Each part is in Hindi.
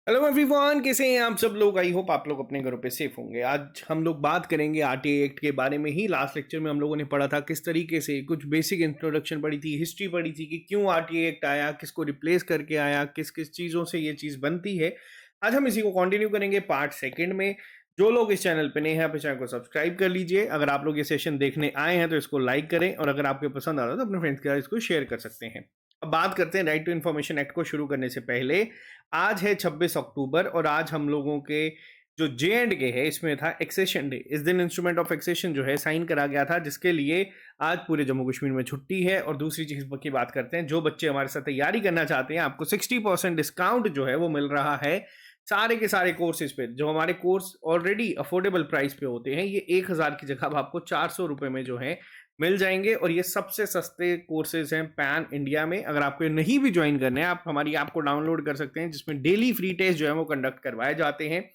हेलो एवरीवन, कैसे हैं आप सब लोग। आई होप आप लोग अपने घरों पे सेफ होंगे। आज हम लोग बात करेंगे आरटीआई एक्ट के बारे में ही। लास्ट लेक्चर में हम लोगों ने पढ़ा था किस तरीके से, कुछ बेसिक इंट्रोडक्शन पढ़ी थी, हिस्ट्री पढ़ी थी कि क्यों आरटीआई एक्ट आया, किसको रिप्लेस करके आया, किस किस चीज़ों से ये चीज़ बनती है। आज हम इसी को कंटिन्यू करेंगे पार्ट सेकेंड में। जो लोग इस चैनल पे नए हैं, आप इस चैनल को सब्सक्राइब कर लीजिए। अगर आप लोग ये सेशन देखने आए हैं तो इसको लाइक करें, और अगर आपको पसंद आ रहा है तो अपने फ्रेंड्स के साथ इसको शेयर कर सकते हैं। अब बात करते हैं राइट टू इन्फॉर्मेशन एक्ट को शुरू करने से पहले। आज है 26 अक्टूबर और आज हम लोगों के जो जे एंड के है इसमें था एक्सेशन डे। इस दिन इंस्ट्रूमेंट ऑफ एक्सेशन जो है साइन करा गया था, जिसके लिए आज पूरे जम्मू कश्मीर में छुट्टी है। और दूसरी चीज की बात करते हैं, जो बच्चे हमारे साथ तैयारी करना चाहते हैं, आपको 60% डिस्काउंट जो है वो मिल रहा है सारे के सारे कोर्सेज पे। जो हमारे कोर्स ऑलरेडी अफोर्डेबल प्राइस पे होते हैं, ये 1000 की जगह आपको 400 रुपए में जो है मिल जाएंगे। और ये सबसे सस्ते कोर्सेज हैं पैन इंडिया में। अगर आपको नहीं भी ज्वाइन करने हैं, आप हमारी ऐप को डाउनलोड कर सकते हैं, जिसमें डेली फ्री टेस्ट जो है वो कंडक्ट करवाए जाते हैं।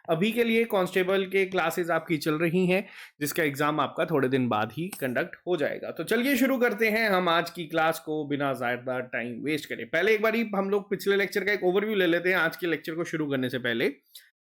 अभी के लिए कांस्टेबल के क्लासेस आपकी चल रही हैं, जिसका एग्जाम आपका थोड़े दिन बाद ही कंडक्ट हो जाएगा। तो चलिए शुरू करते हैं हम आज की क्लास को बिना ज्यादा टाइम वेस्ट करें। पहले एक बार हम लोग पिछले लेक्चर का एक ओवरव्यू ले लेते हैं आज के लेक्चर को शुरू करने से पहले।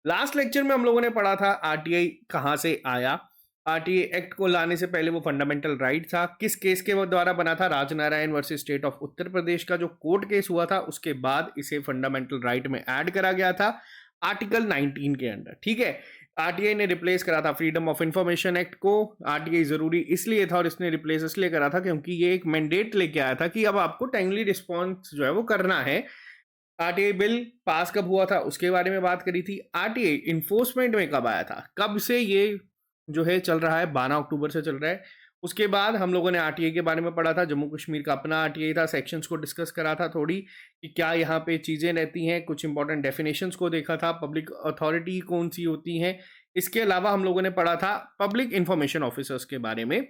लास्ट लेक्चर में हम लोगों ने पढ़ा था आरटीआई कहां से आया। आरटीआई एक्ट को लाने से पहले वो फंडामेंटल राइट था, किस केस के द्वारा बना था, Rajnarayan versus state of Uttar Pradesh का जो कोर्ट केस हुआ था, उसके बाद इसे फंडामेंटल राइट में ऐड करा गया था आर्टिकल 19 के अंडर। ठीक है, आरटीआई ने रिप्लेस करा था फ्रीडम ऑफ इंफॉर्मेशन एक्ट को। आरटीआई जरूरी इसलिए था और इसने रिप्लेस इसलिए करा था क्योंकि ये एक मैंडेट लेके आया था कि अब आपको टाइमली रिस्पॉन्स जो है वो करना है। आरटीआई बिल पास कब हुआ था उसके बारे में बात करी थी। आरटीआई इन्फोर्समेंट में कब आया था, कब से ये जो है चल रहा है, 12 अक्टूबर से चल रहा है। उसके बाद हम लोगों ने आरटीआई के बारे में पढ़ा था, जम्मू कश्मीर का अपना आरटीआई था, सेक्शंस को डिस्कस करा था थोड़ी कि क्या यहाँ पे चीज़ें रहती हैं, कुछ इंपॉर्टेंट डेफिनेशंस को देखा था, पब्लिक अथॉरिटी कौन सी होती हैं। इसके अलावा हम लोगों ने पढ़ा था पब्लिक इंफॉर्मेशन ऑफिसर्स के बारे में,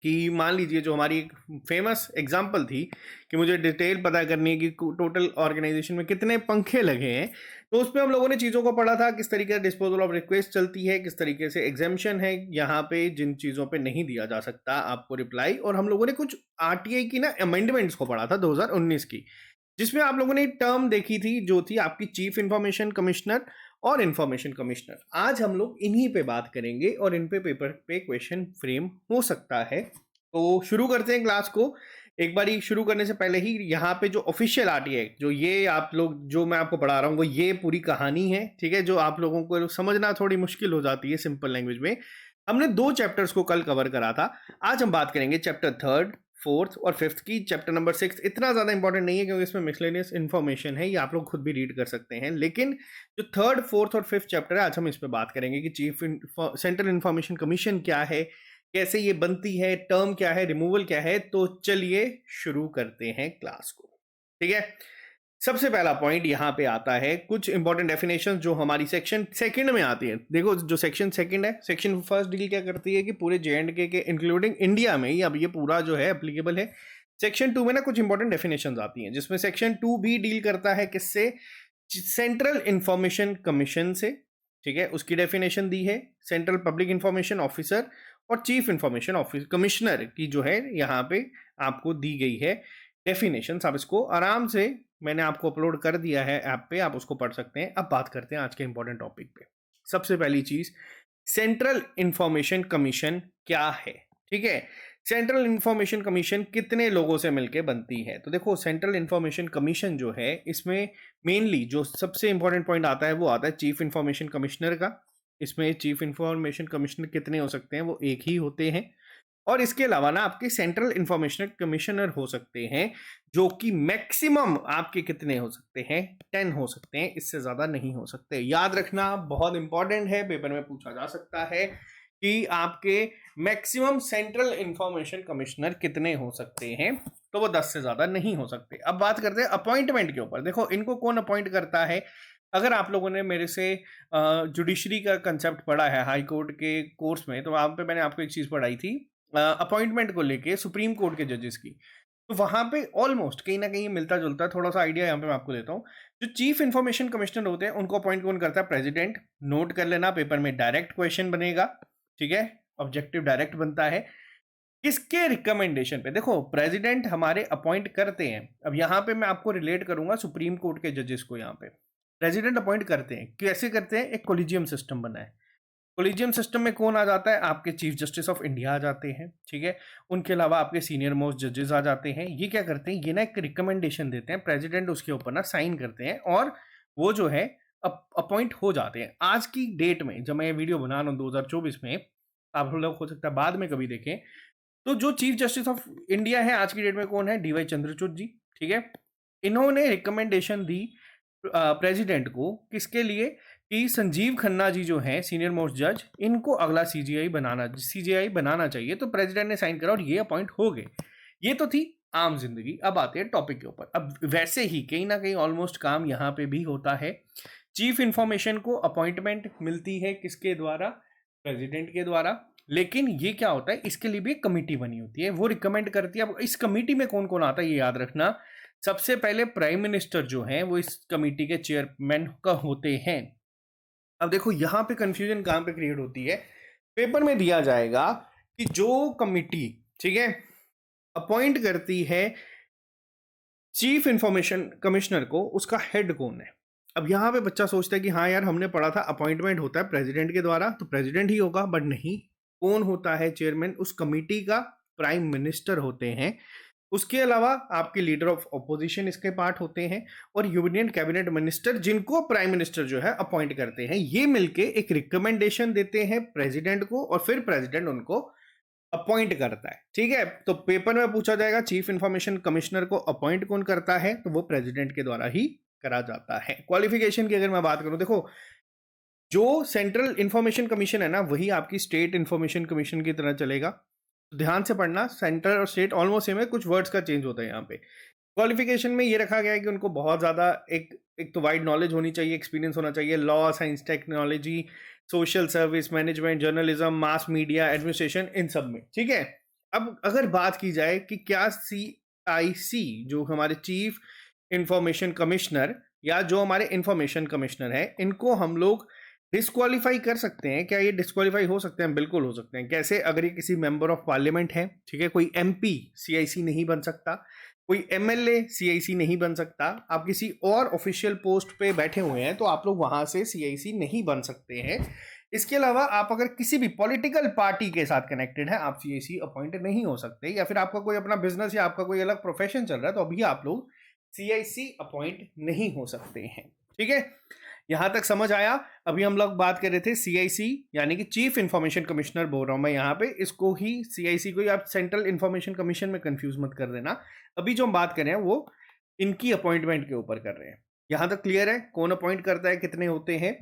कि मान लीजिए जो हमारी एक फेमस एग्जांपल थी कि मुझे डिटेल पता करनी है कि टोटल ऑर्गेनाइजेशन में कितने पंखे लगे हैं। तो उसमें हम लोगों ने चीज़ों को पढ़ा था, किस तरीके से डिस्पोजल ऑफ रिक्वेस्ट चलती है, किस तरीके से एग्जामेशन है यहाँ पे, जिन चीज़ों पे नहीं दिया जा सकता आपको रिप्लाई। और हम लोगों ने कुछ आरटीआई की ना अमेंडमेंट्स को पढ़ा था 2019 की, जिसमें आप लोगों ने टर्म देखी थी जो थी आपकी चीफ इंफॉर्मेशन कमिश्नर और इंफॉर्मेशन कमिश्नर। आज हम लोग इन्हीं पे बात करेंगे और इन पे पेपर पे क्वेश्चन फ्रेम हो सकता है। तो शुरू करते हैं क्लास को। एक बार शुरू करने से पहले ही यहाँ पे जो ऑफिशियल आरटीआई है, जो ये आप लोग जो मैं आपको पढ़ा रहा हूँ वो ये पूरी कहानी है। ठीक है, जो आप लोगों को समझना थोड़ी मुश्किल हो जाती है सिंपल लैंग्वेज में। हमने 2 चैप्टर्स को कल कवर करा था। आज हम बात करेंगे चैप्टर 3, 4th और 5th की। चैप्टर नंबर 6 इतना ज़्यादा इंपॉर्टेंट नहीं है क्योंकि इसमें मिसलेनियस इन्फॉर्मेशन है, ये आप लोग खुद भी रीड कर सकते हैं। लेकिन जो 3rd, 4th और 5th चैप्टर है, आज हम इस पर बात करेंगे कि सेंट्रल इंफॉर्मेशन कमीशन क्या है, कैसे ये बनती है, टर्म क्या है, रिमूवल क्या है। तो चलिए शुरू करते हैं क्लास को। ठीक है, सबसे पहला पॉइंट यहाँ पे आता है कुछ इंपॉर्टेंट डेफिनेशन जो हमारी सेक्शन सेकंड में आती है। देखो, जो सेक्शन सेकंड है, सेक्शन फर्स्ट डील क्या करती है कि पूरे जे एंड के इंक्लूडिंग इंडिया में ही अब ये पूरा जो है एप्लीकेबल है। सेक्शन 2 में ना कुछ इंपॉर्टेंट डेफिनेशन आती हैं, जिसमें सेक्शन 2 भी डील करता है किससे, सेंट्रल इंफॉर्मेशन कमीशन से। ठीक है, उसकी डेफिनेशन दी है, सेंट्रल पब्लिक इंफॉर्मेशन ऑफिसर और चीफ इंफॉर्मेशन ऑफिस कमिश्नर की जो है यहाँ पे आपको दी गई है डेफिनेशन। आप इसको आराम से, मैंने आपको अपलोड कर दिया है ऐप पे, आप उसको पढ़ सकते हैं। अब बात करते हैं आज के इंपॉर्टेंट टॉपिक पे। सबसे पहली चीज, सेंट्रल इंफॉर्मेशन कमीशन क्या है। ठीक है, सेंट्रल इंफॉर्मेशन कमीशन कितने लोगों से मिलकर बनती है। तो देखो, सेंट्रल इंफॉर्मेशन कमीशन जो है, इसमें मेनली जो सबसे इंपॉर्टेंट पॉइंट आता है वो आता है चीफ इंफॉर्मेशन कमिश्नर का। इसमें चीफ इंफॉर्मेशन कमिश्नर कितने हो सकते हैं, वो एक ही होते हैं। और इसके अलावा ना आपके सेंट्रल इंफॉर्मेशन कमिश्नर हो सकते हैं, जो कि मैक्सिमम आपके कितने हो सकते हैं, 10 हो सकते हैं, इससे ज्यादा नहीं हो सकते। याद रखना, बहुत इंपॉर्टेंट है, पेपर में पूछा जा सकता है कि आपके मैक्सिमम सेंट्रल इंफॉर्मेशन कमिश्नर कितने हो सकते हैं। तो वो 10 से ज्यादा नहीं हो सकते। अब बात करते हैं अपॉइंटमेंट के ऊपर। देखो, इनको कौन अपॉइंट करता है। अगर आप लोगों ने मेरे से जुडिशरी का कंसेप्ट पढ़ा है हाई कोर्ट के कोर्स में, तो वहां पे मैंने आपको एक चीज पढ़ाई थी अपॉइंटमेंट को लेके सुप्रीम कोर्ट के जजेस की। तो वहां पे ऑलमोस्ट कहीं ना कहीं मिलता जुलता, थोड़ा सा आइडिया यहाँ पे मैं आपको देता हूँ। जो चीफ इंफॉर्मेशन कमिश्नर होते हैं उनको अपॉइंट कौन करता है, प्रेसिडेंट। नोट कर लेना, पेपर में डायरेक्ट क्वेश्चन बनेगा। ठीक है, ऑब्जेक्टिव डायरेक्ट बनता है। किसके रिकमेंडेशन पे, देखो प्रेसिडेंट हमारे अपॉइंट करते हैं। अब यहाँ पे मैं आपको रिलेट करूंगा सुप्रीम कोर्ट के जजेस को। यहाँ पे प्रेसिडेंट अपॉइंट करते हैं, कैसे करते हैं? एक कोलिजियम सिस्टम बना है। कोलिजियम सिस्टम में कौन आ जाता है? आपके चीफ जस्टिस ऑफ इंडिया आ जाते हैं, ठीक है। उनके अलावा आपके सीनियर मोस्ट जजेस आ जाते हैं। ये क्या करते हैं? ये ना एक रिकमेंडेशन देते हैं, प्रेसिडेंट उसके ऊपर ना साइन करते हैं और वो जो है अपॉइंट हो जाते हैं। आज की डेट में जब मैं ये वीडियो बना रहा हूँ 2024 में, आप लोग हो सकता है बाद में कभी देखें, तो जो चीफ जस्टिस ऑफ इंडिया है आज की डेट में कौन है? डीवाई चंद्रचूड़ जी, ठीक है। इन्होंने रिकमेंडेशन दी प्रेसिडेंट को, किसके लिए? कि संजीव खन्ना जी जो हैं सीनियर मोस्ट जज, इनको अगला सीजीआई बनाना चाहिए। तो प्रेसिडेंट ने साइन करा और ये अपॉइंट हो गए। ये तो थी आम जिंदगी। अब आते हैं टॉपिक के ऊपर। अब वैसे ही कहीं ना कहीं ऑलमोस्ट काम यहाँ पे भी होता है। चीफ इंफॉर्मेशन को अपॉइंटमेंट मिलती है किसके द्वारा? प्रेसिडेंट के द्वारा। लेकिन ये क्या होता है? इसके लिए भी एक कमेटी बनी होती है, वो रिकमेंड करती है। अब इस कमेटी में कौन कौन आता है ये याद रखना। सबसे पहले प्राइम मिनिस्टर जो हैं वो इस कमेटी के चेयरमैन का होते हैं। अब देखो यहाँ पे कंफ्यूजन कहाँ पे क्रिएट होती है। पेपर में दिया जाएगा कि जो कमिटी, ठीक है, अपॉइंट करती है चीफ इंफॉर्मेशन कमिश्नर को, उसका हेड कौन है? अब यहाँ पे बच्चा सोचता है कि हाँ यार हमने पढ़ा था अपॉइंटमेंट होता है प्रेसिडेंट के द्वारा, तो प्रेसिडेंट ही होगा। बट नहीं, कौन होता है चेयरमैन उस कमिटी का? प्राइम मिनिस्टर होते हैं। उसके अलावा आपके लीडर ऑफ ऑपोजिशन इसके पार्ट होते हैं और यूनियन कैबिनेट मिनिस्टर, जिनको प्राइम मिनिस्टर जो है अपॉइंट करते हैं। ये मिलके एक रिकमेंडेशन देते हैं प्रेसिडेंट को और फिर प्रेसिडेंट उनको अपॉइंट करता है, ठीक है। तो पेपर में पूछा जाएगा चीफ इंफॉर्मेशन कमिश्नर को अपॉइंट कौन करता है? तो वो प्रेसिडेंट के द्वारा ही करा जाता है। क्वालिफिकेशन की अगर मैं बात करूं, देखो जो सेंट्रल इंफॉर्मेशन कमीशन है ना, वही आपकी स्टेट इंफॉर्मेशन कमीशन की तरह चलेगा। तो ध्यान से पढ़ना, सेंट्रल और स्टेट ऑलमोस्ट सेम है, कुछ वर्ड्स का चेंज होता है यहाँ पे। क्वालिफिकेशन में ये रखा गया है कि उनको बहुत ज़्यादा एक तो वाइड नॉलेज होनी चाहिए, एक्सपीरियंस होना चाहिए, law, science, technology, social service, management, journalism, mass media, administration, इन सब में, ठीक है। अब अगर बात की जाए कि क्या CIC जो हमारे चीफ इंफॉर्मेशन कमिश्नर या जो हमारे इंफॉर्मेशन कमिश्नर है, इनको हम लोग डिस्क्वालीफाई कर सकते हैं क्या? ये डिस्क्वालीफाई हो सकते हैं, बिल्कुल हो सकते हैं। कैसे? अगर ये किसी मेंबर ऑफ पार्लियामेंट है, ठीक है, कोई MP CIC नहीं बन सकता, कोई MLA CIC नहीं बन सकता। आप किसी और ऑफिशियल पोस्ट पे बैठे हुए हैं तो आप लोग वहां से CIC नहीं बन सकते हैं। इसके अलावा आप अगर किसी भी पॉलिटिकल पार्टी के साथ कनेक्टेड है, आप CIC अपॉइंट नहीं हो सकते। या फिर आपका कोई अपना बिजनेस या आपका कोई अलग प्रोफेशन चल रहा है तो अभी आप लोग CIC अपॉइंट नहीं हो सकते हैं, ठीक है। यहां तक समझ आया? अभी हम लोग बात कर रहे थे CIC यानी कि चीफ इंफॉर्मेशन कमिश्नर बोल रहा हूं मैं यहाँ पे, इसको ही CIC को ही आप सेंट्रल इंफॉर्मेशन कमीशन में कंफ्यूज मत कर देना। अभी जो हम बात कर रहे हैं वो इनकी अपॉइंटमेंट के ऊपर कर रहे हैं। यहां तक क्लियर है? कौन अपॉइंट करता है, कितने होते हैं?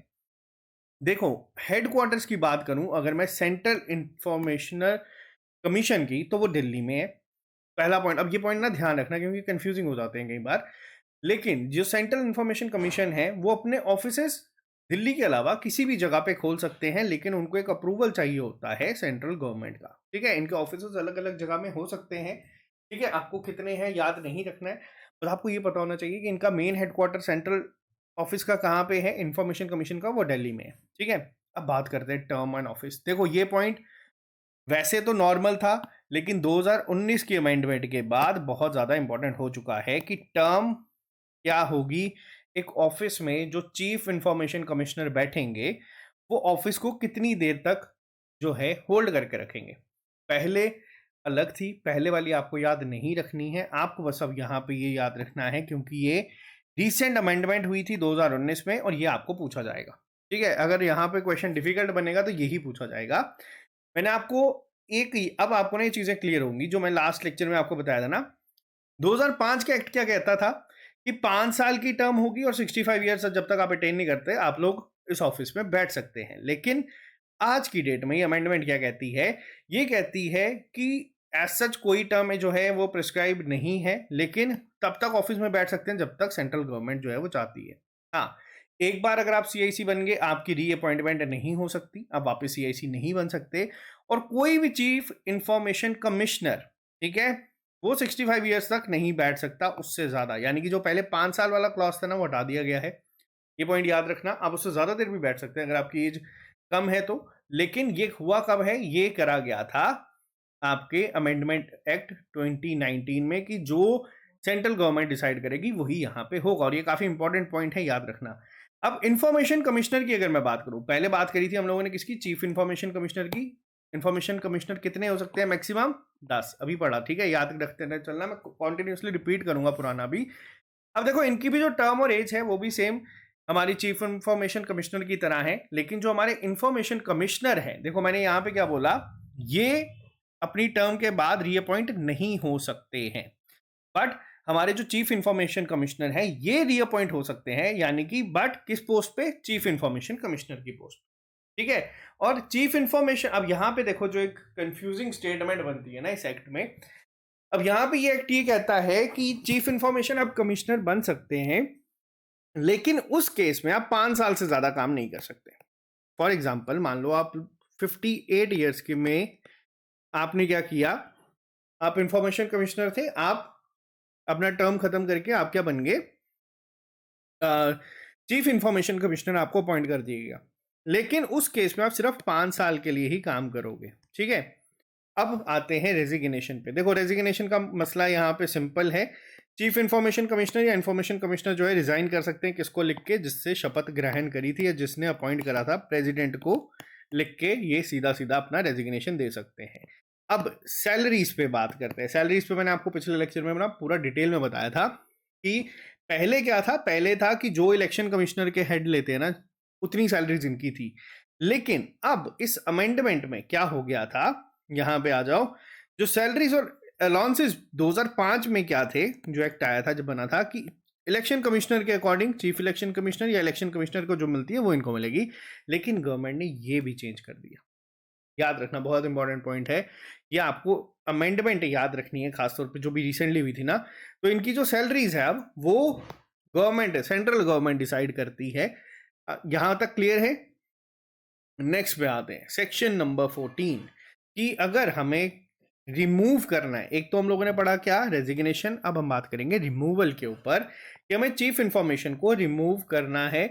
देखो, हेडक्वार्टर्स की बात करूं अगर मैं सेंट्रल इंफॉर्मेशनल कमीशन की, तो वो दिल्ली में है, पहला पॉइंट। अब ये पॉइंट ना ध्यान रखना क्योंकि कंफ्यूजिंग हो जाते हैं कई बार। लेकिन जो सेंट्रल इंफॉर्मेशन कमीशन है वो अपने ऑफिसेस दिल्ली के अलावा किसी भी जगह पे खोल सकते हैं, लेकिन उनको एक अप्रूवल चाहिए होता है सेंट्रल गवर्नमेंट का, ठीक है। इनके ऑफिसेस अलग अलग जगह में हो सकते हैं, ठीक है। आपको कितने हैं याद नहीं रखना है, बस आपको ये पता होना चाहिए कि इनका मेन हेडक्वार्टर सेंट्रल ऑफिस का कहाँ पे है, इंफॉर्मेशन कमीशन का, वो दिल्ली में है, ठीक है। अब बात करते हैं टर्म एंड ऑफिस। देखो ये पॉइंट वैसे तो नॉर्मल था, लेकिन 2019 की अमेंडमेंट के बाद बहुत ज़्यादा इंपॉर्टेंट हो चुका है कि टर्म क्या होगी। एक ऑफिस में जो चीफ इंफॉर्मेशन कमिश्नर बैठेंगे वो ऑफिस को कितनी देर तक जो है होल्ड करके रखेंगे। पहले अलग थी, पहले वाली आपको याद नहीं रखनी है, आपको बस अब यहाँ पे ये याद रखना है क्योंकि ये रिसेंट अमेंडमेंट हुई थी 2019 में और ये आपको पूछा जाएगा, ठीक है। अगर यहाँ पे क्वेश्चन डिफिकल्ट बनेगा तो यही पूछा जाएगा। मैंने आपको अब आपको ना ये चीजें क्लियर होंगी जो मैं लास्ट लेक्चर में आपको बताया था ना। 2005 का एक्ट क्या कहता था कि 5 साल की टर्म होगी और 65 ईयर्स जब तक आप अटेन नहीं करते आप लोग इस ऑफिस में बैठ सकते हैं। लेकिन आज की डेट में ये अमेंडमेंट क्या कहती है? ये कहती है कि एज सच कोई टर्म जो है वो प्रिस्क्राइब नहीं है, लेकिन तब तक ऑफिस में बैठ सकते हैं जब तक सेंट्रल गवर्नमेंट जो है वो चाहती है। हाँ, एक बार अगर आप CIC बन गए आपकी रीअपॉइंटमेंट नहीं हो सकती, आप वापस CIC नहीं बन सकते। और कोई भी चीफ इंफॉर्मेशन कमिश्नर, ठीक है, वो 65 ईयर्स तक नहीं बैठ सकता, उससे ज्यादा। यानी कि जो पहले 5 साल वाला क्लॉज था ना वो हटा दिया गया है। ये पॉइंट याद रखना, आप उससे ज्यादा देर भी बैठ सकते हैं अगर आपकी एज कम है तो। लेकिन ये हुआ कब है? ये करा गया था आपके अमेंडमेंट एक्ट 2019 में कि जो सेंट्रल गवर्नमेंट डिसाइड करेगी, वही यहाँ पे होगा। और ये काफ़ी इंपॉर्टेंट पॉइंट है, याद रखना। अब इंफॉर्मेशन कमिश्नर की अगर मैं बात करूँ, पहले बात करी थी हम लोगों ने किसकी, चीफ इंफॉर्मेशन कमिश्नर की। इंफॉर्मेशन कमिश्नर कितने हो सकते हैं, मैक्सिमम 10, अभी पढ़ा, ठीक है, याद रखते रहना चलना, मैं कॉन्टिन्यूसली रिपीट करूंगा पुराना भी। अब देखो इनकी भी जो टर्म और एज है वो भी सेम हमारी चीफ इंफॉर्मेशन कमिश्नर की तरह है, लेकिन जो हमारे इंफॉर्मेशन कमिश्नर है, देखो मैंने यहाँ पे क्या बोला, ये अपनी टर्म के बाद रीअपॉइंट नहीं हो सकते हैं, बट हमारे जो चीफ इंफॉर्मेशन कमिश्नर है ये रीअपॉइंट हो सकते हैं, यानी कि बट किस पोस्ट पे, चीफ इंफॉर्मेशन कमिश्नर की पोस्ट, ठीक है। और चीफ इंफॉर्मेशन, अब यहां पे देखो जो एक कंफ्यूजिंग स्टेटमेंट बनती है ना इस एक्ट में, अब यहां पे ये एक्ट ये कहता है कि चीफ इंफॉर्मेशन अब कमिश्नर बन सकते हैं, लेकिन उस केस में आप 5 साल से ज्यादा काम नहीं कर सकते। फॉर एग्जाम्पल मान लो आप 58 ईयर्स के में आपने क्या किया, आप इंफॉर्मेशन कमिश्नर थे, आप अपना टर्म खत्म करके आप क्या बन गए, चीफ इंफॉर्मेशन कमिश्नर आपको अपॉइंट कर दिया गया, लेकिन उस केस में आप सिर्फ 5 साल के लिए ही काम करोगे, ठीक है। अब आते हैं रेजिग्नेशन पे। देखो रेजिग्नेशन का मसला यहाँ पे सिंपल है, चीफ इंफॉर्मेशन कमिश्नर या इंफॉर्मेशन कमिश्नर जो है रिजाइन कर सकते हैं, किसको लिख के, जिससे शपथ ग्रहण करी थी या जिसने अपॉइंट करा था, प्रेसिडेंट को लिख के ये सीधा सीधा अपना रेजिग्नेशन दे सकते हैं। अब सैलरीज पे बात करते हैं। सैलरीज पे मैंने आपको पिछले लेक्चर में ना पूरा डिटेल में बताया था कि पहले क्या था, पहले था कि जो इलेक्शन कमिश्नर के हेड लेते हैं ना उतनी सैलरीज इनकी थी, लेकिन अब इस अमेंडमेंट में क्या हो गया था, यहां पे आ जाओ, जो सैलरीज और अलाउंसेस 2005 में क्या थे, जो एक्ट आया था जब बना था कि इलेक्शन कमिश्नर के अकॉर्डिंग चीफ इलेक्शन कमिश्नर या इलेक्शन कमिश्नर को जो मिलती है वो इनको मिलेगी, लेकिन गवर्नमेंट ने ये भी चेंज कर दिया। याद रखना, बहुत इंपॉर्टेंट पॉइंट है ये, आपको अमेंडमेंट याद रखनी है, खासतौर पे जो भी रिसेंटली हुई थी ना, तो इनकी जो सैलरीज है अब वो गवर्नमेंट, सेंट्रल गवर्नमेंट डिसाइड करती है। यहां तक क्लियर है। नेक्स्ट पे आते हैं सेक्शन नंबर 14 कि अगर हमें रिमूव करना है, एक तो हम लोगों ने पढ़ा क्या, रेजिग्नेशन, अब हम बात करेंगे रिमूवल के ऊपर कि हमें चीफ इंफॉर्मेशन को रिमूव करना है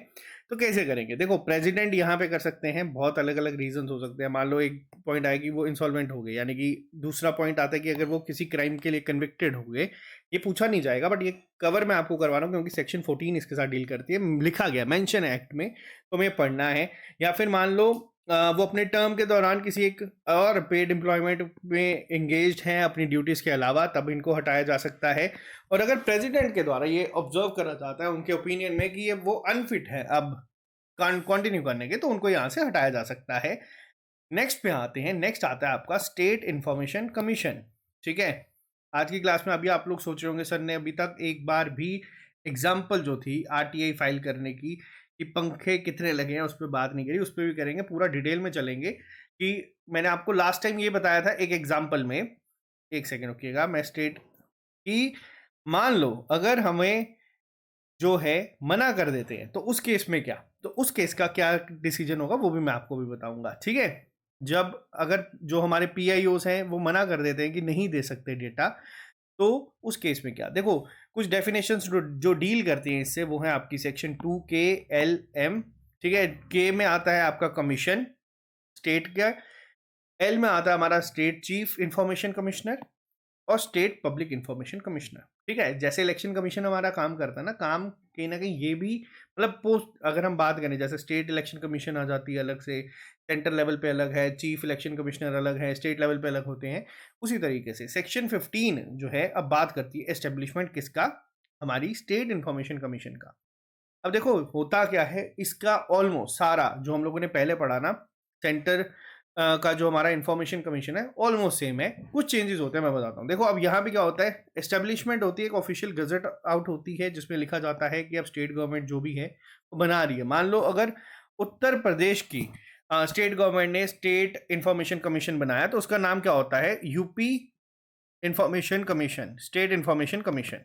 तो कैसे करेंगे। देखो प्रेसिडेंट यहाँ पे कर सकते हैं, बहुत अलग अलग रीजन हो सकते हैं। मान लो एक पॉइंट आया कि वो इंसॉल्वेंट हो गए, यानी कि दूसरा पॉइंट आता है कि अगर वो किसी क्राइम के लिए कन्विक्टेड हो गए, ये पूछा नहीं जाएगा, बट ये कवर मैं आपको करवा रहा हूँ क्योंकि सेक्शन 14 इसके साथ डील करती है, लिखा गया, मेंशन है एक्ट में, तो हमें पढ़ना है। या फिर मान लो वो अपने टर्म के दौरान किसी एक और पेड एम्प्लॉयमेंट में एंगेज्ड हैं अपनी ड्यूटीज के अलावा, तब इनको हटाया जा सकता है। और अगर प्रेसिडेंट के द्वारा ये ऑब्जर्व करा जाता है उनके ओपिनियन में कि ये वो अनफिट है अब कंटिन्यू करने के, तो उनको यहाँ से हटाया जा सकता है। नेक्स्ट पे आते हैं, नेक्स्ट आता है आपका स्टेट इंफॉर्मेशन कमीशन, ठीक है। आज की क्लास में अभी आप लोग सोच रहे होंगे सर ने अभी तक एक बार भी एग्जाम्पल जो थी आरटीआई फाइल करने की कि पंखे कितने लगे हैं उस पर बात नहीं करी, उस पर भी करेंगे, पूरा डिटेल में चलेंगे। कि मैंने आपको लास्ट टाइम ये बताया था एक एग्जाम्पल में, एक सेकेंड रुकिएगा, मैं स्टेट की, मान लो अगर हमें जो है मना कर देते हैं तो उस केस में क्या, तो उस केस का क्या डिसीजन होगा वो भी मैं आपको भी बताऊंगा, ठीक है। जब अगर जो हमारे पीआईओस हैं वो मना कर देते हैं कि नहीं दे सकते डेटा, तो उस केस में क्या, देखो कुछ डेफिनेशंस जो डील करती हैं इससे, वो है आपकी सेक्शन 2KLM, ठीक है। के में आता है आपका कमीशन स्टेट का, एल में आता है हमारा स्टेट चीफ इंफॉर्मेशन कमिश्नर और स्टेट पब्लिक इंफॉर्मेशन कमिश्नर, ठीक है। जैसे इलेक्शन कमीशन हमारा काम करता है ना, काम कहीं ना कहीं ये भी, मतलब पोस्ट अगर हम बात करें, जैसे स्टेट इलेक्शन कमीशन आ जाती है अलग से, सेंट्रल लेवल पे अलग है, चीफ इलेक्शन कमिश्नर अलग है, स्टेट लेवल पे अलग होते हैं, उसी तरीके से सेक्शन 15 जो है अब बात करती है एस्टेब्लिशमेंट किसका, हमारी स्टेट इंफॉर्मेशन कमीशन का। अब देखो होता क्या है, इसका ऑलमोस्ट सारा जो हम लोगों ने पहले पढ़ा ना, सेंटर का जो हमारा इंफॉर्मेशन कमीशन है ऑलमोस्ट सेम है, कुछ चेंजेस होते हैं मैं बताता हूँ। देखो अब यहाँ पे क्या होता है, एस्टेब्लिशमेंट होती है, एक ऑफिशियल गजट आउट होती है जिसमें लिखा जाता है कि अब स्टेट गवर्नमेंट जो भी है वो बना रही है। मान लो अगर उत्तर प्रदेश की स्टेट गवर्नमेंट ने स्टेट इंफॉर्मेशन कमीशन बनाया तो उसका नाम क्या होता है, UP information commission, state information commission,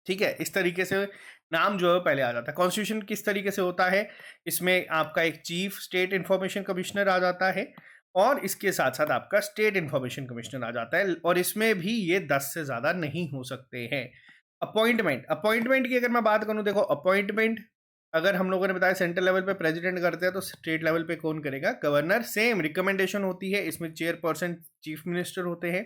ठीक है। इस तरीके से नाम जो है पहले आ जाता है। कॉन्स्टिट्यूशन किस तरीके से होता है, इसमें आपका एक चीफ स्टेट इंफॉर्मेशन कमिश्नर आ जाता है और इसके साथ साथ आपका स्टेट इंफॉर्मेशन कमिश्नर आ जाता है, और इसमें भी ये 10 से ज्यादा नहीं हो सकते हैं। अपॉइंटमेंट की अगर मैं बात करूं, देखो अपॉइंटमेंट अगर हम लोगों ने बताया सेंट्रल लेवल पे प्रेसिडेंट करते हैं तो स्टेट लेवल पे कौन करेगा, गवर्नर। सेम रिकमेंडेशन होती है, इसमें चेयरपर्सन चीफ मिनिस्टर होते हैं,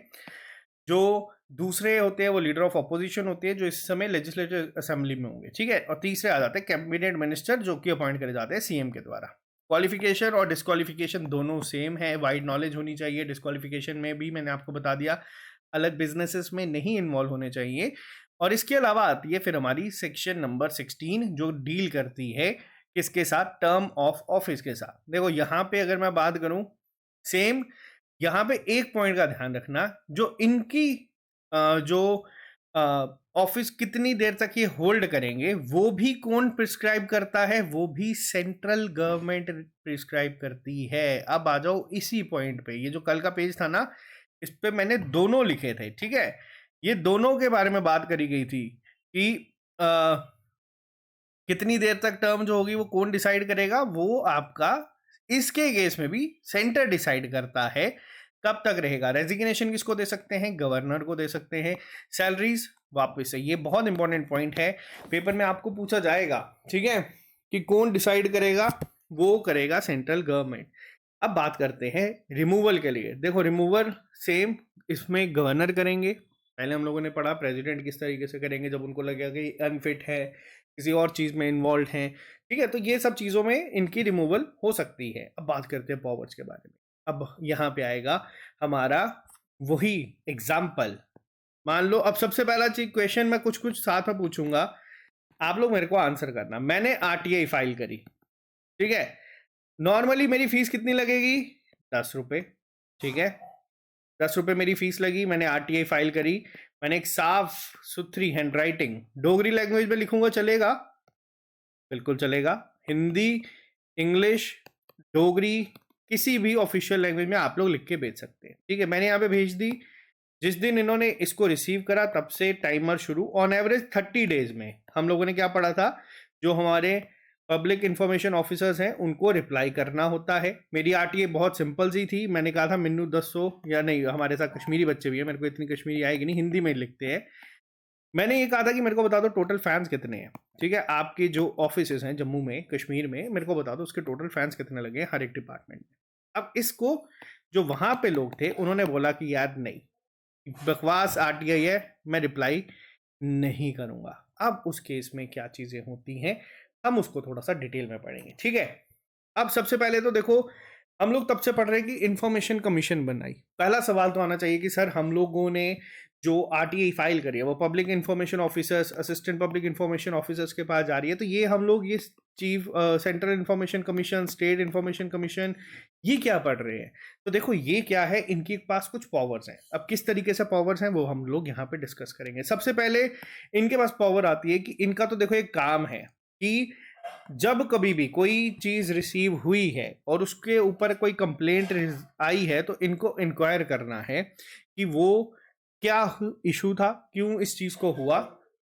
जो दूसरे होते हैं वो लीडर ऑफ अपोजिशन होते हैं जो इस समय लेजिस्लेटिव असेंबली में होंगे, ठीक है। और तीसरे आ जाते हैं कैबिनेट मिनिस्टर जो कि अपॉइंट करे जाते हैं सीएम के द्वारा। क्वालिफिकेशन और डिस्क्वालिफिकेशन दोनों सेम है, वाइड नॉलेज होनी चाहिए। डिस्क्वालिफिकेशन में भी मैंने आपको बता दिया अलग बिजनेसेस में नहीं इन्वॉल्व होने चाहिए। और इसके अलावा आती है फिर हमारी सेक्शन नंबर 16 जो डील करती है किसके साथ, टर्म ऑफ ऑफिस के साथ। देखो यहाँ पे अगर मैं बात करूं सेम, यहाँ पे एक पॉइंट का ध्यान रखना, जो इनकी जो ऑफिस कितनी देर तक ये होल्ड करेंगे वो भी कौन प्रिस्क्राइब करता है, वो भी सेंट्रल गवर्नमेंट प्रिस्क्राइब करती है। अब आ जाओ इसी पॉइंट पे, ये जो कल का पेज था ना इस पे मैंने दोनों लिखे थे, ठीक है। ये दोनों के बारे में बात करी गई थी कि कितनी देर तक टर्म जो होगी वो कौन डिसाइड करेगा, वो आपका इसके केस में भी सेंटर डिसाइड करता है कब तक रहेगा। रेजिग्नेशन किसको दे सकते हैं, गवर्नर को दे सकते हैं। सैलरीज वापस से, ये बहुत इंपॉर्टेंट पॉइंट है, पेपर में आपको पूछा जाएगा, ठीक है, कि कौन डिसाइड करेगा, वो करेगा सेंट्रल गवर्नमेंट। अब बात करते हैं रिमूवल के लिए। देखो रिमूवल सेम, इसमें गवर्नर करेंगे। पहले हम लोगों ने पढ़ा प्रेसिडेंट किस तरीके से करेंगे जब उनको लगेगा कि अनफिट है, किसी और चीज़ में इन्वॉल्व हैं, ठीक है। तो ये सब चीज़ों में इनकी रिमूवल हो सकती है। अब बात करते हैं पावर्स के बारे में। अब यहाँ पे आएगा हमारा वही एग्जाम्पल। मान लो अब सबसे पहला चीज क्वेश्चन मैं कुछ कुछ साथ में पूछूंगा, आप लोग मेरे को आंसर करना। मैंने आरटीआई फाइल करी, ठीक है। नॉर्मली मेरी फीस कितनी लगेगी, 10 रुपये, ठीक है। 10 रुपये मेरी फीस लगी, मैंने आरटीआई फाइल करी। मैंने एक साफ सुथरी हैंड राइटिंग डोगरी लैंग्वेज में लिखूंगा, चलेगा? बिल्कुल चलेगा। हिंदी, इंग्लिश, डोगरी, किसी भी ऑफिशियल लैंग्वेज में आप लोग लिख के भेज सकते हैं, ठीक है। मैंने यहाँ पे भेज दी। जिस दिन इन्होंने इसको रिसीव करा तब से टाइमर शुरू, ऑन एवरेज 30 डेज में हम लोगों ने क्या पढ़ा था, जो हमारे पब्लिक इंफॉर्मेशन ऑफिसर्स हैं उनको रिप्लाई करना होता है। मेरी आरटीए बहुत सिंपल सी थी, मैंने कहा था मिन्नू 10 या नहीं, हमारे साथ कश्मीरी बच्चे भी हैं, मेरे को इतनी कश्मीरी आएगी नहीं, हिंदी में लिखते हैं। मैंने ये कहा था कि मेरे को बता दो टोटल फैंस कितने हैं, ठीक है। आपके जो ऑफिस हैं जम्मू में, कश्मीर में, मेरे को बता दो उसके टोटल फैंस कितने लगे हर एक डिपार्टमेंट में। अब इसको जो वहां पे लोग थे उन्होंने बोला कि यार नहीं, बकवास आरटीआई है, मैं रिप्लाई नहीं करूंगा। अब उस केस में क्या चीजें होती हैं हम उसको थोड़ा सा डिटेल में पढ़ेंगे, ठीक है। अब सबसे पहले तो देखो हम लोग तब से पढ़ रहे हैं कि इंफॉर्मेशन कमीशन बनाई। पहला सवाल तो आना चाहिए कि सर हम लोगों ने जो आरटीआई फाइल करी है वो public information officers, assistant public information officers के पास जा रही है, तो ये हम लोग ये chief central information commission, state information commission, ये क्या पढ़ रहे हैं। तो देखो ये क्या है, इनके पास कुछ पावर्स हैं। अब किस तरीके से पावर्स हैं वो हम लोग यहाँ पे डिस्कस करेंगे। सबसे पहले इनके पास पावर आती है कि इनका तो देखो एक काम है कि जब कभी भी कोई चीज रिसीव हुई है और उसके ऊपर कोई कंप्लेंट आई है तो इनको इंक्वायर करना है कि वो क्या इशू था, क्यों इस चीज को हुआ,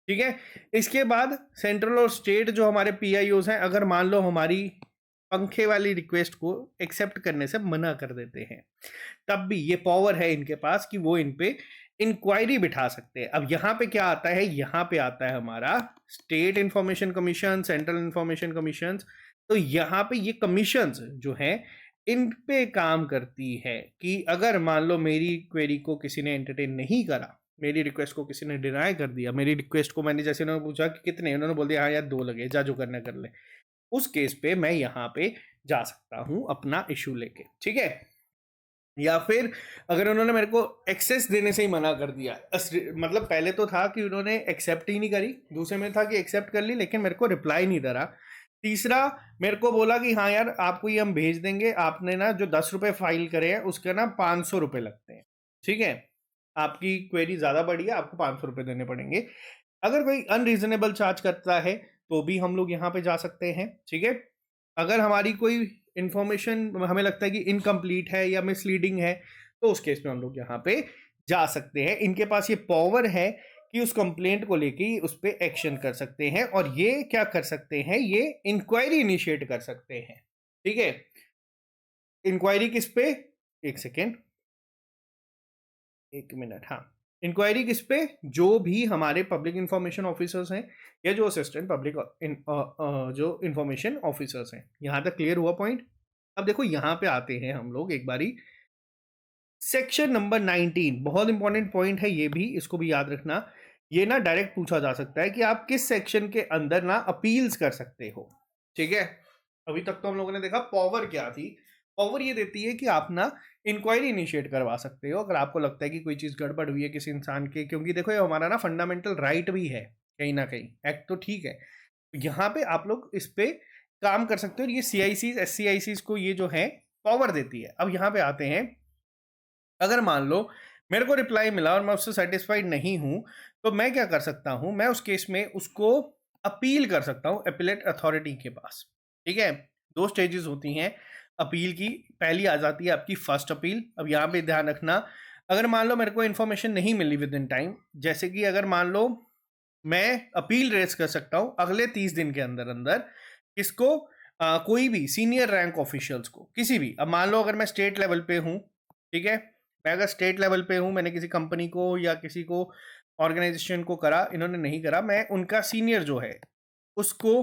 ठीक है। इसके बाद सेंट्रल और स्टेट जो हमारे पीआईओज हैं, अगर मान लो हमारी पंखे वाली रिक्वेस्ट को एक्सेप्ट करने से मना कर देते हैं, तब भी ये पावर है इनके पास कि वो इन पे इंक्वायरी बिठा सकते हैं। अब यहाँ पे क्या आता है, यहाँ पे आता है हमारा state information commission, central information commission. तो यहाँ पे ये कमीशन जो हैं इन पे काम करती है कि अगर मान लो मेरी क्वेरी को किसी ने एंटरटेन नहीं करा, मेरी रिक्वेस्ट को किसी ने डिनाई कर दिया, मेरी रिक्वेस्ट को मैंने जैसे उन्होंने पूछा कि कितने, उन्होंने बोल दिया हाँ यार 2 लगे, जा जो करना कर ले, उस केस पे मैं यहाँ पे जा सकता हूँ अपना इशू लेके, ठीक है। या फिर अगर उन्होंने मेरे को एक्सेस देने से ही मना कर दिया, मतलब पहले तो था कि उन्होंने एक्सेप्ट ही नहीं करी, दूसरे में था कि एक्सेप्ट कर ली लेकिन मेरे को रिप्लाई नहीं दे रहा, तीसरा मेरे को बोला कि हाँ यार आपको ये हम भेज देंगे, आपने ना जो 10 रुपये फाइल करे हैं उसके ना 500 रुपये लगते हैं, ठीक है। आपकी क्वेरी ज़्यादा बड़ी है, आपको 500 रुपये देने पड़ेंगे। अगर कोई अनरीजनेबल चार्ज करता है तो भी हम लोग यहाँ पे जा सकते हैं, ठीक है। अगर हमारी कोई इंफॉर्मेशन हमें लगता है कि इनकम्प्लीट है या मिसलीडिंग है तो उस केस में हम लोग यहाँ पे जा सकते हैं। इनके पास ये पावर है कि उस कंप्लेंट को लेके उस पर एक्शन कर सकते हैं और ये क्या कर सकते हैं, ये इंक्वायरी इनिशिएट कर सकते हैं, ठीक है। इंक्वायरी किस पे, एक सेकेंड, 1 मिनट, हाँ। इंक्वायरी किस पे, जो भी हमारे पब्लिक इंफॉर्मेशन ऑफिसर्स हैं या जो असिस्टेंट पब्लिक जो इंफॉर्मेशन ऑफिसर्स हैं। यहाँ तक क्लियर हुआ पॉइंट। अब देखो यहाँ पे आते हैं हम लोग एक बारी सेक्शन नंबर 19 बहुत इंपॉर्टेंट पॉइंट है, ये भी इसको भी याद रखना। ये ना डायरेक्ट पूछा जा सकता है कि आप किस सेक्शन के अंदर ना अपील्स कर सकते हो। ठीक है, अभी तक तो हम लोगों ने देखा पावर क्या थी। पावर ये देती है कि आप ना इंक्वायरी इनिशिएट करवा सकते हो अगर आपको लगता है कि कोई चीज़ गड़बड़ हुई है किसी इंसान के, क्योंकि देखो ये हमारा ना फंडामेंटल राइट भी है कहीं ना कहीं। एक्ट तो ठीक है, यहाँ पे आप लोग इस पे काम कर सकते हो। ये CICs SCICs को ये जो है पावर देती है। अब यहाँ पे आते हैं, अगर मान लो मेरे को रिप्लाई मिला और मैं उससे सेटिस्फाइड नहीं हूं, तो मैं क्या कर सकता हूं, मैं उस केस में उसको अपील कर सकता हूं एपिलेट अथॉरिटी के पास। ठीक है, दो स्टेजेस होती हैं अपील की। पहली आ जाती है आपकी फर्स्ट अपील। अब यहाँ पे ध्यान रखना, अगर मान लो मेरे को इन्फॉर्मेशन नहीं मिली विद इन टाइम, जैसे कि अगर मान लो मैं अपील रेज कर सकता हूं अगले 30 दिन के अंदर अंदर, किसको, कोई भी सीनियर रैंक ऑफिशियल्स को, किसी भी। अब मान लो अगर मैं स्टेट लेवल पे हूं, ठीक है, मैं अगर स्टेट लेवल पे हूं, मैंने किसी कंपनी को या किसी को ऑर्गेनाइजेशन को करा, इन्होंने नहीं करा, मैं उनका सीनियर जो है उसको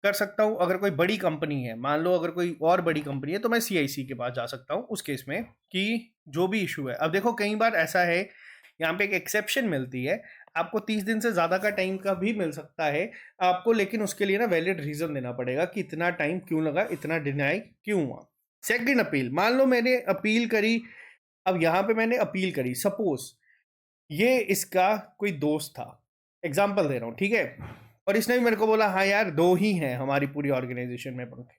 कर सकता हूं। अगर कोई बड़ी कंपनी है, मान लो अगर कोई और बड़ी कंपनी है, तो मैं CIC के पास जा सकता हूं उस केस में कि जो भी इशू है। अब देखो कई बार ऐसा है, यहाँ पे एक एक्सेप्शन मिलती है, आपको 30 दिन से ज़्यादा का टाइम का भी मिल सकता है आपको, लेकिन उसके लिए ना वैलिड रीज़न देना पड़ेगा कि इतना टाइम क्यों लगा, इतना डिनाई क्यों हुआ। सेकंड अपील, मान लो मैंने अपील करी। अब यहाँ पे मैंने अपील करी, सपोज ये इसका कोई दोस्त था, एग्जाम्पल दे रहा हूँ, ठीक है, और इसने भी मेरे को बोला हाँ यार 2 ही हैं हमारी पूरी ऑर्गेनाइजेशन में पंखे,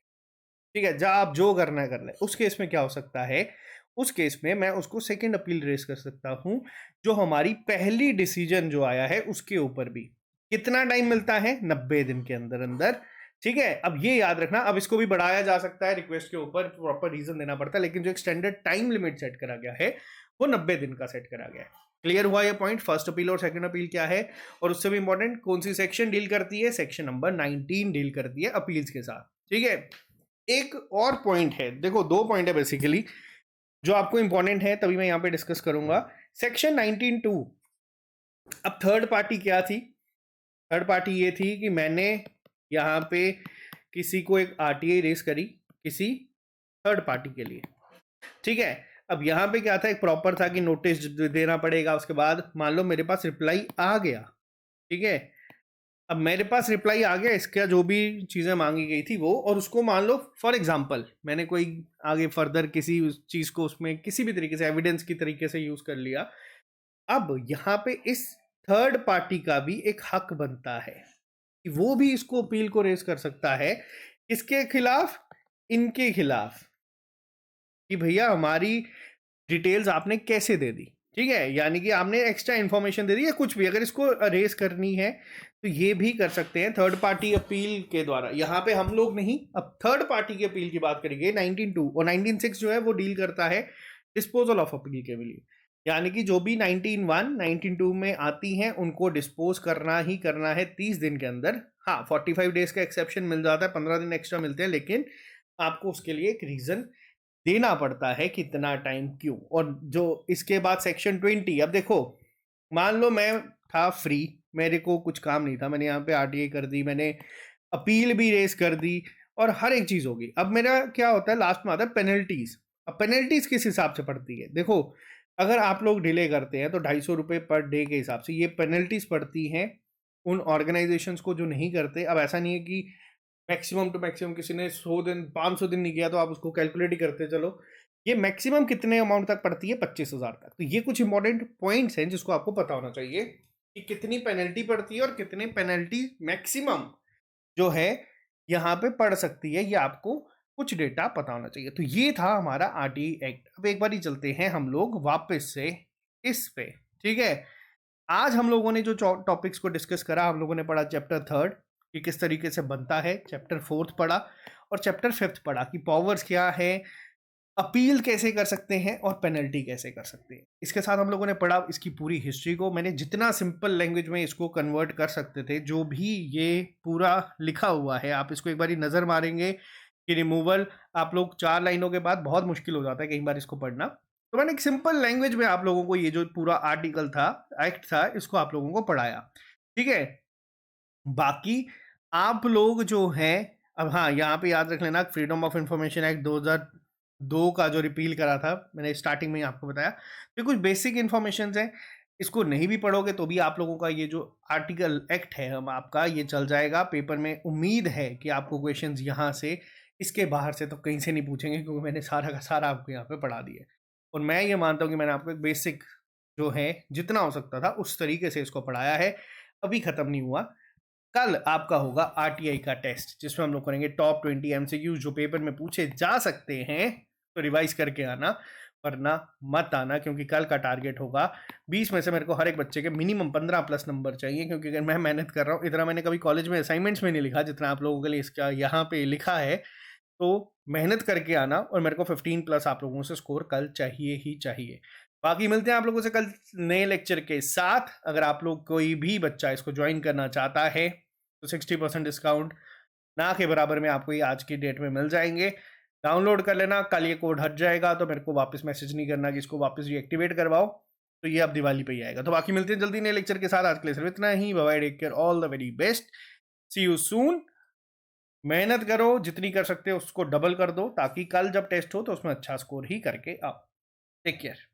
ठीक है, जा आप जो करना है कर ले। उस केस में क्या हो सकता है, उस केस में मैं उसको सेकंड अपील रेस कर सकता हूं, जो हमारी पहली डिसीजन जो आया है उसके ऊपर भी। कितना टाइम मिलता है, 90 दिन के अंदर अंदर। ठीक है, अब ये याद रखना, अब इसको भी बढ़ाया जा सकता है, रिक्वेस्ट के ऊपर प्रॉपर रीजन देना पड़ता है, लेकिन जो एक स्टैंडर्ड टाइम लिमिट सेट करा गया है वो 90 दिन का सेट करा गया है। क्लियर हुआ ये पॉइंट, फर्स्ट अपील और सेकंड अपील क्या है, और उससे भी इंपॉर्टेंट कौन सी सेक्शन डील करती है, सेक्शन नंबर 19 डील करती है अपील्स के साथ। ठीक है, एक और पॉइंट है, देखो 2 पॉइंट है बेसिकली जो आपको इंपॉर्टेंट है, तभी मैं यहाँ पे डिस्कस करूंगा। सेक्शन 19(2), अब थर्ड पार्टी क्या थी, थर्ड पार्टी ये थी कि मैंने यहाँ पे किसी को एक RTI रेस करी किसी थर्ड पार्टी के लिए। ठीक है, अब यहाँ पे क्या था, एक प्रॉपर था कि नोटिस देना पड़ेगा, उसके बाद मान लो मेरे पास रिप्लाई आ गया। ठीक है, अब मेरे पास रिप्लाई आ गया, इसका जो भी चीज़ें मांगी गई थी वो, और उसको मान लो फॉर एग्जांपल मैंने कोई आगे फर्दर किसी चीज़ को उसमें किसी भी तरीके से एविडेंस की तरीके से यूज़ कर लिया। अब यहाँ पे इस थर्ड पार्टी का भी एक हक बनता है कि वो भी इसको अपील को रेज कर सकता है, इसके खिलाफ, इनके खिलाफ, कि भैया हमारी डिटेल्स आपने कैसे दे दी। ठीक है, यानी कि आपने एक्स्ट्रा इन्फॉर्मेशन दे दी या कुछ भी, अगर इसको रेस करनी है तो ये भी कर सकते हैं थर्ड पार्टी अपील के द्वारा। यहाँ पे हम लोग नहीं, अब थर्ड पार्टी की अपील की बात करेंगे। 19(2) और 19(6) जो है वो डील करता है डिस्पोजल ऑफ अपील के लिए, यानी कि जो भी 19(1) 19(2) में आती हैं उनको डिस्पोज करना ही करना है 30 दिन के अंदर। हाँ, 45 डेज का एक्सेप्शन मिल जाता है, 15 दिन एक्स्ट्रा मिलते हैं, लेकिन आपको उसके लिए एक रीजन देना पड़ता है कितना टाइम क्यों। और जो इसके बाद सेक्शन 20, अब देखो मान लो मैं था फ्री, मेरे को कुछ काम नहीं था, मैंने यहाँ पे RTI कर दी, मैंने अपील भी रेस कर दी और हर एक चीज होगी। अब मेरा क्या होता है, लास्ट में आता है पेनल्टीज। अब पेनल्टीज किस हिसाब से पड़ती है, देखो अगर आप लोग डिले करते हैं तो 250 रुपये पर डे के हिसाब से ये पेनल्टीज पड़ती हैं उन ऑर्गेनाइजेशंस को जो नहीं करते। अब ऐसा नहीं है कि मैक्सिमम टू मैक्सिमम किसी ने 100 दिन 500 दिन नहीं किया तो आप उसको कैलकुलेट ही करते चलो। ये मैक्सिमम कितने अमाउंट तक पड़ती है, 25,000 तक। तो ये कुछ इंपॉर्टेंट पॉइंट्स हैं जिसको आपको पता होना चाहिए कि कितनी पेनल्टी पड़ती है और कितने पेनल्टी मैक्सिमम जो है यहाँ पे पड़ सकती है, ये आपको कुछ डेटा पता होना चाहिए। तो ये था हमारा RTI एक्ट। अब एक बार ही चलते हैं हम लोग वापस से इस पे। ठीक है, आज हम लोगों ने जो टॉपिक्स को डिस्कस करा, हम लोगों ने पढ़ा चैप्टर 3 कि किस तरीके से बनता है, चैप्टर 4 पढ़ा और चैप्टर 5 पढ़ा कि पावर्स क्या है, अपील कैसे कर सकते हैं और पेनल्टी कैसे कर सकते हैं। इसके साथ हम लोगों ने पढ़ा इसकी पूरी हिस्ट्री को, मैंने जितना सिंपल लैंग्वेज में इसको कन्वर्ट कर सकते थे, जो भी ये पूरा लिखा हुआ है, आप इसको एक बार नज़र मारेंगे कि रिमूवल आप लोग 4 लाइनों के बाद बहुत मुश्किल हो जाता है कई बार इसको पढ़ना। तो मैंने एक सिंपल लैंग्वेज में आप लोगों को ये जो पूरा आर्टिकल था, एक्ट था, इसको आप लोगों को पढ़ाया। ठीक है, बाकी आप लोग जो हैं, अब हाँ यहाँ पे याद रख लेना फ्रीडम ऑफ इंफॉर्मेशन एक्ट 2 का जो रिपील करा था, मैंने स्टार्टिंग में ही आपको बताया। ये कुछ बेसिक इन्फॉर्मेशंस हैं, इसको नहीं भी पढ़ोगे तो भी आप लोगों का ये जो आर्टिकल एक्ट है हम आपका ये चल जाएगा पेपर में। उम्मीद है कि आपको क्वेश्चंस यहाँ से, इसके बाहर से तो कहीं से नहीं पूछेंगे, क्योंकि मैंने सारा का सारा आपको यहाँ पे पढ़ा दिया है। और मैं ये मानता हूँ कि मैंने आपको एक बेसिक जो है जितना हो सकता था उस तरीके से इसको पढ़ाया है। अभी ख़त्म नहीं हुआ। कल आपका होगा आरटीआई का टेस्ट, जिसमें हम लोग करेंगे टॉप 20 एमसीक्यू जो पेपर में पूछे जा सकते हैं। तो रिवाइज करके आना, वरना मत आना, क्योंकि कल का टारगेट होगा 20 में से मेरे को हर एक बच्चे के मिनिमम 15 प्लस नंबर चाहिए। क्योंकि अगर मैं मेहनत कर रहा हूँ, इतना मैंने कभी कॉलेज में असाइनमेंट्स में नहीं लिखा जितना आप लोगों के लिए इसका यहाँ पे लिखा है। तो मेहनत करके आना, और मेरे को 15 प्लस आप लोगों से स्कोर कल चाहिए ही चाहिए। बाकी मिलते हैं आप लोगों से कल नए लेक्चर के साथ। अगर आप लोग कोई भी बच्चा इसको ज्वाइन करना चाहता है तो 60% डिस्काउंट ना के बराबर में आपको ये आज की डेट में मिल जाएंगे। डाउनलोड कर लेना, कल ये कोड हट जाएगा तो मेरे को वापस मैसेज नहीं करना कि इसको वापस रीएक्टिवेट करवाओ। तो ये अब दिवाली पे ही आएगा। तो बाकी मिलते हैं जल्दी नए लेक्चर के साथ। आज के लिए सिर्फ इतना ही। Bye bye, take care, all the very best, see you soon. मेहनत करो, जितनी कर सकते हो उसको डबल कर दो, ताकि कल जब टेस्ट हो तो उसमें अच्छा स्कोर ही करके आओ। Take care.